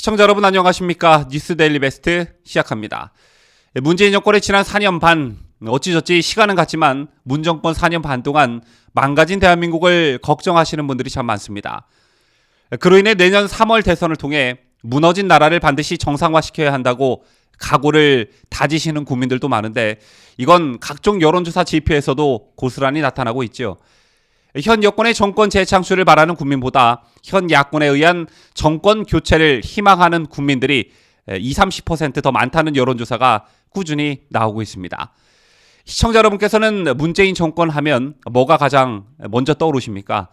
시청자 여러분 안녕하십니까? 뉴스데일리 베스트 시작합니다. 문재인 정권의 지난 4년 반 어찌저찌 시간은 갔지만 문 정권 4년 반 동안 망가진 대한민국을 걱정하시는 분들이 참 많습니다. 그로 인해 내년 3월 대선을 통해 무너진 나라를 반드시 정상화시켜야 한다고 각오를 다지시는 국민들도 많은데 이건 각종 여론조사 지표에서도 고스란히 나타나고 있죠. 현 여권의 정권 재창출을 바라는 국민보다 현 야권에 의한 정권 교체를 희망하는 국민들이 20-30% 더 많다는 여론조사가 꾸준히 나오고 있습니다. 시청자 여러분께서는 문재인 정권 하면 뭐가 가장 먼저 떠오르십니까?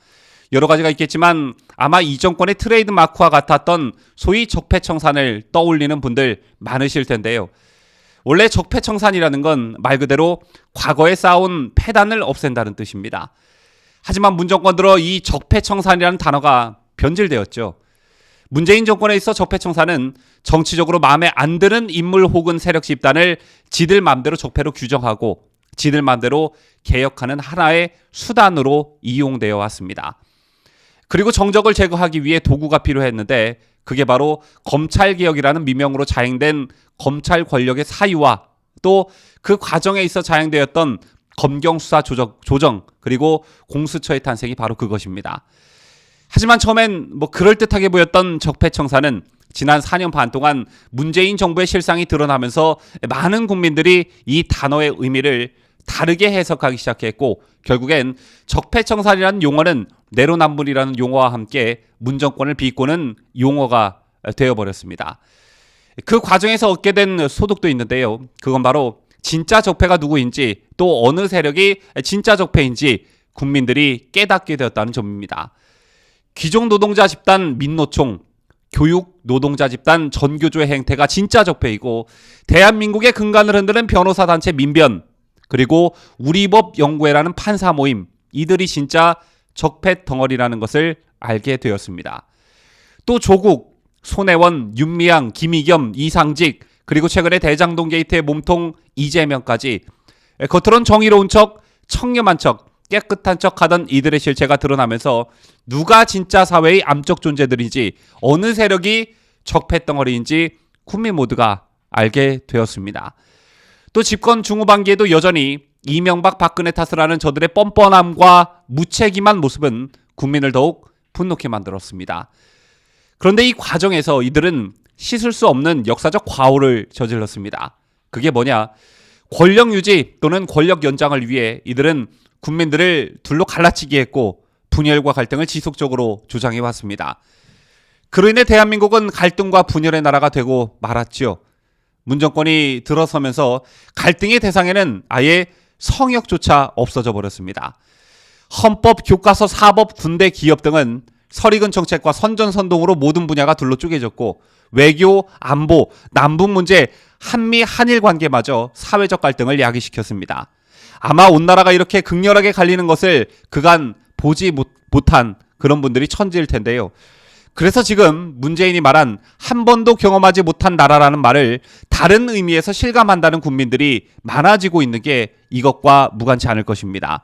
여러 가지가 있겠지만 아마 이 정권의 트레이드 마크와 같았던 소위 적폐청산을 떠올리는 분들 많으실 텐데요. 원래 적폐청산이라는 건 말 그대로 과거에 쌓아온 폐단을 없앤다는 뜻입니다. 하지만 문 정권 들어 이 적폐청산이라는 단어가 변질되었죠. 문재인 정권에 있어 적폐청산은 정치적으로 마음에 안 드는 인물 혹은 세력 집단을 지들 맘대로 적폐로 규정하고 지들 맘대로 개혁하는 하나의 수단으로 이용되어 왔습니다. 그리고 정적을 제거하기 위해 도구가 필요했는데 그게 바로 검찰개혁이라는 미명으로 자행된 검찰 권력의 사유와 또 그 과정에 있어 자행되었던 검경수사 조정 그리고 공수처의 탄생이 바로 그것입니다. 하지만 처음엔 그럴듯하게 보였던 적폐청산은 지난 4년 반 동안 문재인 정부의 실상이 드러나면서 많은 국민들이 이 단어의 의미를 다르게 해석하기 시작했고 결국엔 적폐청산이라는 용어는 내로남불이라는 용어와 함께 문 정권을 비꼬는 용어가 되어버렸습니다. 그 과정에서 얻게 된 소득도 있는데요. 그건 바로 진짜 적폐가 누구인지 또 어느 세력이 진짜 적폐인지 국민들이 깨닫게 되었다는 점입니다. 귀족 노동자 집단 민노총, 교육 노동자 집단 전교조의 행태가 진짜 적폐이고 대한민국의 근간을 흔드는 변호사 단체 민변 그리고 우리법 연구회라는 판사 모임 이들이 진짜 적폐 덩어리라는 것을 알게 되었습니다. 또 조국, 손혜원, 윤미향, 김의겸, 이상직 그리고 최근에 대장동 게이트의 몸통 이재명까지 겉으론 정의로운 척, 청렴한 척, 깨끗한 척 하던 이들의 실체가 드러나면서 누가 진짜 사회의 암적 존재들인지 어느 세력이 적폐덩어리인지 국민 모두가 알게 되었습니다. 또 집권 중후반기에도 여전히 이명박 박근혜 탓을 하는 저들의 뻔뻔함과 무책임한 모습은 국민을 더욱 분노케 만들었습니다. 그런데 이 과정에서 이들은 씻을 수 없는 역사적 과오를 저질렀습니다. 그게 뭐냐? 권력 유지 또는 권력 연장을 위해 이들은 국민들을 둘로 갈라치기 했고 분열과 갈등을 지속적으로 조장해 왔습니다. 그로 인해 대한민국은 갈등과 분열의 나라가 되고 말았죠. 문 정권이 들어서면서 갈등의 대상에는 아예 성역조차 없어져 버렸습니다. 헌법, 교과서, 사법, 군대, 기업 등은 설익은 정책과 선전선동으로 모든 분야가 둘로 쪼개졌고 외교, 안보, 남북 문제, 한미, 한일 관계마저 사회적 갈등을 야기시켰습니다. 아마 온 나라가 이렇게 극렬하게 갈리는 것을 그간 보지 못한 그런 분들이 천지일 텐데요. 그래서 지금 문재인이 말한 한 번도 경험하지 못한 나라라는 말을 다른 의미에서 실감한다는 국민들이 많아지고 있는 게 이것과 무관치 않을 것입니다.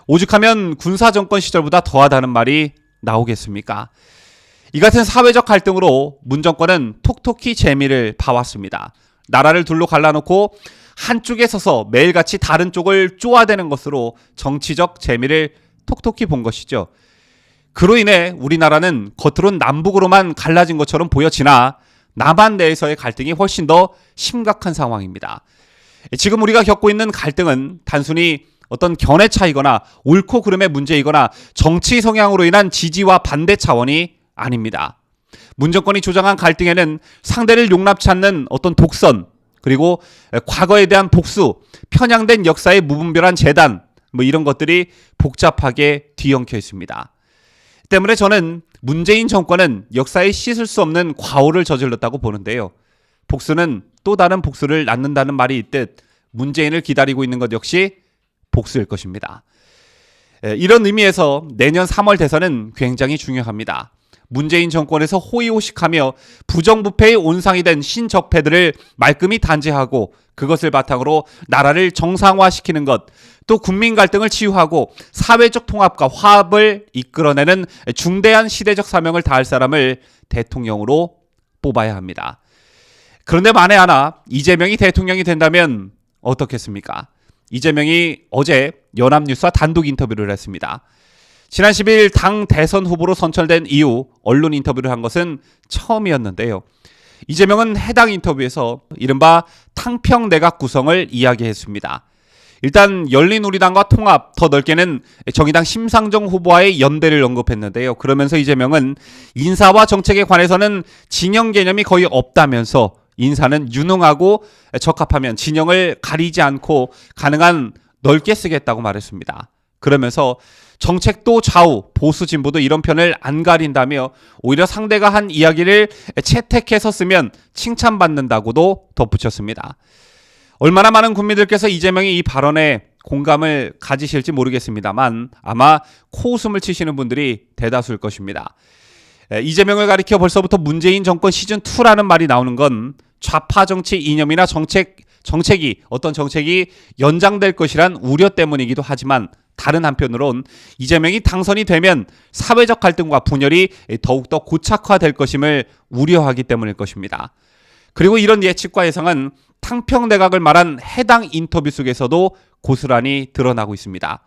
오죽하면 군사정권 시절보다 더하다는 말이 나오겠습니까? 이 같은 사회적 갈등으로 문 정권은 톡톡히 재미를 봐왔습니다. 나라를 둘로 갈라놓고 한쪽에 서서 매일같이 다른 쪽을 쪼아대는 것으로 정치적 재미를 톡톡히 본 것이죠. 그로 인해 우리나라는 겉으론 남북으로만 갈라진 것처럼 보여지나 남한 내에서의 갈등이 훨씬 더 심각한 상황입니다. 지금 우리가 겪고 있는 갈등은 단순히 어떤 견해 차이거나 옳고 그름의 문제이거나 정치 성향으로 인한 지지와 반대 차원이 아닙니다. 문 정권이 조장한 갈등에는 상대를 용납치 않는 어떤 독선 그리고 과거에 대한 복수, 편향된 역사의 무분별한 재단 이런 것들이 복잡하게 뒤엉켜 있습니다. 때문에 저는 문재인 정권은 역사에 씻을 수 없는 과오를 저질렀다고 보는데요. 복수는 또 다른 복수를 낳는다는 말이 있듯 문재인을 기다리고 있는 것 역시 복수일 것입니다. 이런 의미에서 내년 3월 대선은 굉장히 중요합니다. 문재인 정권에서 호의호식하며 부정부패의 온상이 된 신적폐들을 말끔히 단죄하고 그것을 바탕으로 나라를 정상화시키는 것, 또 국민 갈등을 치유하고 사회적 통합과 화합을 이끌어내는 중대한 시대적 사명을 다할 사람을 대통령으로 뽑아야 합니다. 그런데 만에 하나 이재명이 대통령이 된다면 어떻겠습니까? 이재명이 어제 연합뉴스와 단독 인터뷰를 했습니다. 지난 10일 당 대선 후보로 선출된 이후 언론 인터뷰를 한 것은 처음이었는데요. 이재명은 해당 인터뷰에서 이른바 탕평 내각 구성을 이야기했습니다. 일단 열린우리당과 통합, 더 넓게는 정의당 심상정 후보와의 연대를 언급했는데요. 그러면서 이재명은 인사와 정책에 관해서는 진영 개념이 거의 없다면서 인사는 유능하고 적합하면 진영을 가리지 않고 가능한 넓게 쓰겠다고 말했습니다. 그러면서 정책도 좌우, 보수, 진보도 이런 편을 안 가린다며 오히려 상대가 한 이야기를 채택해서 쓰면 칭찬받는다고도 덧붙였습니다. 얼마나 많은 국민들께서 이재명의 이 발언에 공감을 가지실지 모르겠습니다만 아마 코웃음을 치시는 분들이 대다수일 것입니다. 이재명을 가리켜 벌써부터 문재인 정권 시즌2라는 말이 나오는 건 좌파 정치 이념이나 어떤 정책이 연장될 것이란 우려 때문이기도 하지만 다른 한편으론 이재명이 당선이 되면 사회적 갈등과 분열이 더욱더 고착화될 것임을 우려하기 때문일 것입니다. 그리고 이런 예측과 예상은 탕평 내각을 말한 해당 인터뷰 속에서도 고스란히 드러나고 있습니다.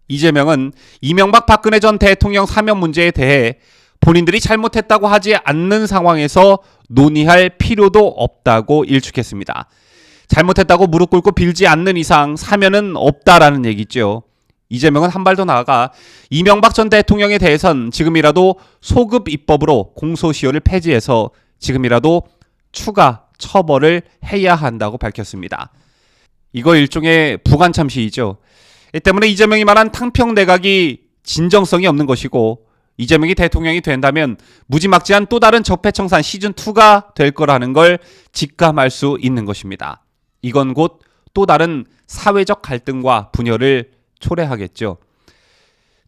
이재명은 이명박 박근혜 전 대통령 사면 문제에 대해 본인들이 잘못했다고 하지 않는 상황에서 논의할 필요도 없다고 일축했습니다. 잘못했다고 무릎 꿇고 빌지 않는 이상 사면은 없다라는 얘기죠. 이재명은 한 발 더 나아가 이명박 전 대통령에 대해선 지금이라도 소급 입법으로 공소시효를 폐지해서 지금이라도 추가 처벌을 해야 한다고 밝혔습니다. 이거 일종의 부관참 시이죠. 이 때문에 이재명이 말한 탕평 내각이 진정성이 없는 것이고 이재명이 대통령이 된다면 무지막지한 또 다른 적폐청산 시즌2가 될 거라는 걸 직감할 수 있는 것입니다. 이건 곧 또 다른 사회적 갈등과 분열을 초래하겠죠.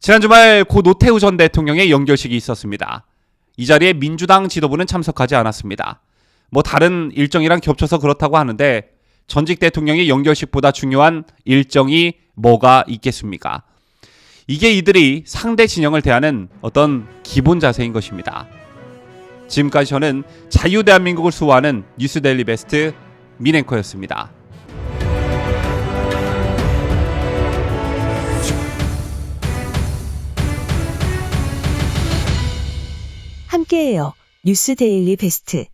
지난 주말 고 노태우 전 대통령의 연결식이 있었습니다. 이 자리에 민주당 지도부는 참석하지 않았습니다. 다른 일정이랑 겹쳐서 그렇다고 하는데 전직 대통령의 연결식보다 중요한 일정이 뭐가 있겠습니까? 이게 이들이 상대 진영을 대하는 어떤 기본 자세인 것입니다. 지금까지 저는 자유대한민국을 수호하는 뉴스데일리 베스트 민앵커였습니다. 함께해요. 뉴스데일리 베스트.